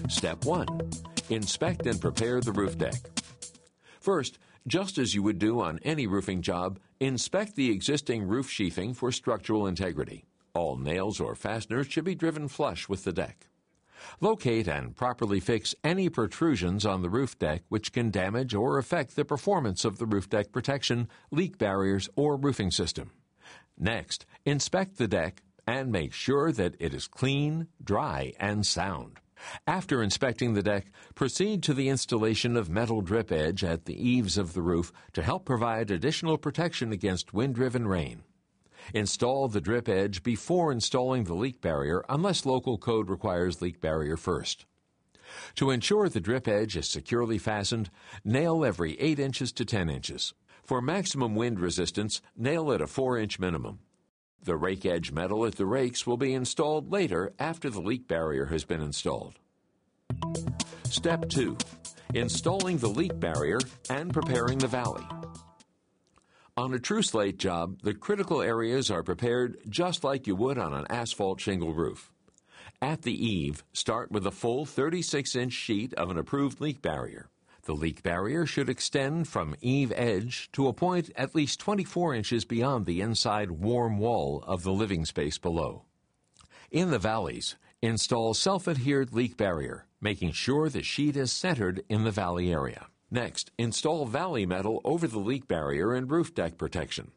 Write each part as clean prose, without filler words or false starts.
Step 1. Inspect and prepare the roof deck. First, just as you would do on any roofing job, inspect the existing roof sheathing for structural integrity. All nails or fasteners should be driven flush with the deck. Locate and properly fix any protrusions on the roof deck which can damage or affect the performance of the roof deck protection, leak barriers, or roofing system. Next, inspect the deck and make sure that it is clean, dry, and sound. After inspecting the deck, proceed to the installation of metal drip edge at the eaves of the roof to help provide additional protection against wind-driven rain. Install the drip edge before installing the leak barrier unless local code requires leak barrier first. To ensure the drip edge is securely fastened, nail every 8 inches to 10 inches. For maximum wind resistance, nail at a 4-inch minimum. The rake edge metal at the rakes will be installed later after the leak barrier has been installed. Step 2. Installing the leak barrier and preparing the valley. On a TruSlate job, the critical areas are prepared just like you would on an asphalt shingle roof. At the eave, start with a full 36-inch sheet of an approved leak barrier. The leak barrier should extend from eave edge to a point at least 24 inches beyond the inside warm wall of the living space below. In the valleys, install self-adhered leak barrier, making sure the sheet is centered in the valley area. Next, install valley metal over the leak barrier and roof deck protection.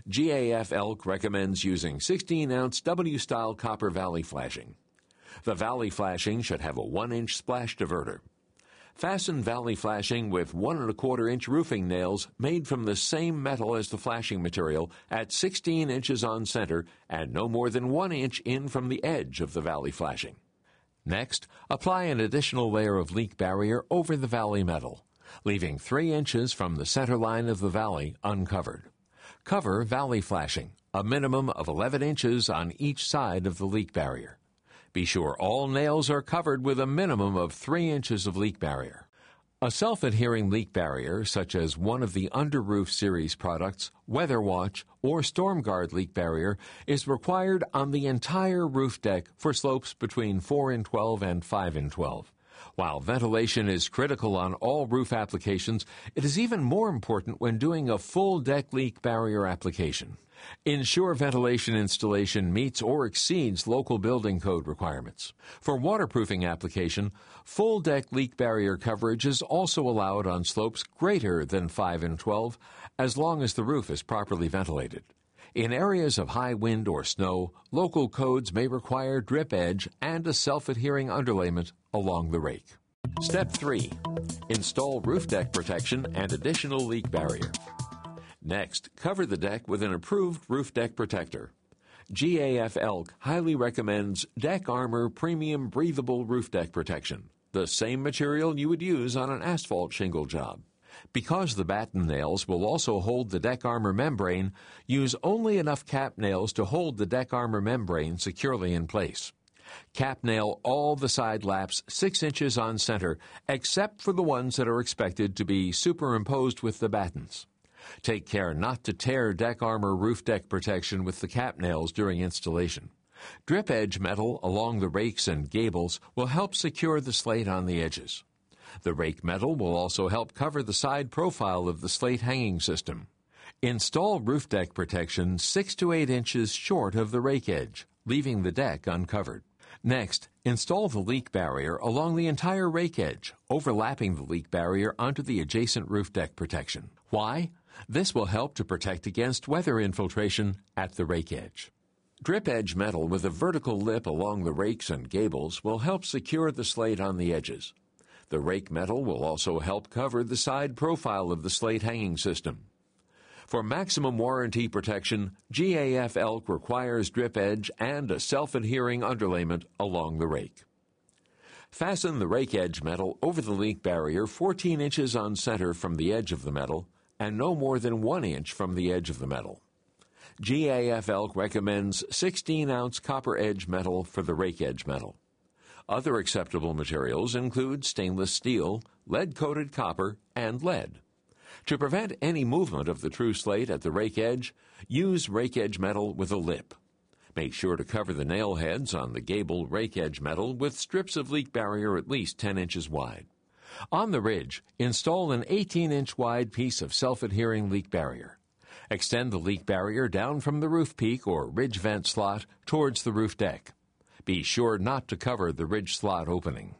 GAF Elk recommends using 16-ounce W-style copper valley flashing. The valley flashing should have a 1-inch splash diverter. Fasten valley flashing with 1 1/4-inch roofing nails made from the same metal as the flashing material at 16 inches on center and no more than 1 inch in from the edge of the valley flashing. Next, apply an additional layer of leak barrier over the valley metal, leaving 3 inches from the center line of the valley uncovered. Cover valley flashing, a minimum of 11 inches on each side of the leak barrier. Be sure all nails are covered with a minimum of 3 inches of leak barrier. A self-adhering leak barrier, such as one of the Underroof series products, Weather Watch, or StormGuard leak barrier, is required on the entire roof deck for slopes between 4 in 12 and 5 in 12. While ventilation is critical on all roof applications, it is even more important when doing a full deck leak barrier application. Ensure ventilation installation meets or exceeds local building code requirements. For waterproofing application, full deck leak barrier coverage is also allowed on slopes greater than 5 in 12, as long as the roof is properly ventilated. In areas of high wind or snow, local codes may require drip edge and a self-adhering underlayment along the rake. Step 3. Install roof deck protection and additional leak barrier. Next, cover the deck with an approved roof deck protector. GAF Elk highly recommends Deck Armor Premium Breathable Roof Deck Protection, the same material you would use on an asphalt shingle job. Because the batten nails will also hold the deck armor membrane, use only enough cap nails to hold the deck armor membrane securely in place. Cap nail all the side laps 6 inches on center, except for the ones that are expected to be superimposed with the battens. Take care not to tear deck armor roof deck protection with the cap nails during installation. Drip edge metal along the rakes and gables will help secure the slate on the edges. The rake metal will also help cover the side profile of the slate hanging system. Install roof deck protection 6 to 8 inches short of the rake edge, leaving the deck uncovered. Next, install the leak barrier along the entire rake edge, overlapping the leak barrier onto the adjacent roof deck protection. Why? This will help to protect against weather infiltration at the rake edge. Drip edge metal with a vertical lip along the rakes and gables will help secure the slate on the edges. The rake metal will also help cover the side profile of the slate hanging system. For maximum warranty protection, GAF Elk requires drip edge and a self-adhering underlayment along the rake. Fasten the rake edge metal over the leak barrier 14 inches on center from the edge of the metal and no more than 1 inch from the edge of the metal. GAF Elk recommends 16-ounce copper edge metal for the rake edge metal. Other acceptable materials include stainless steel, lead-coated copper, and lead. To prevent any movement of the TruSlate at the rake edge, use rake edge metal with a lip. Make sure to cover the nail heads on the gable rake edge metal with strips of leak barrier at least 10 inches wide. On the ridge, install an 18-inch wide piece of self-adhering leak barrier. Extend the leak barrier down from the roof peak or ridge vent slot towards the roof deck. Be sure not to cover the ridge slot opening.